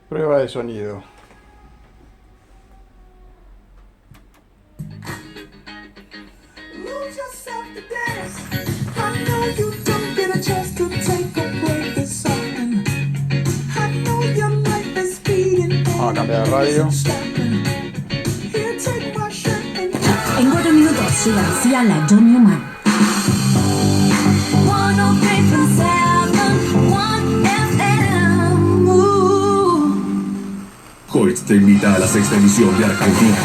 Prueba de sonido. Vamos a cambiar de radio. En 4 minutos llega García la John Newman. Hoyt te invita a la 6ª edición de Argentina.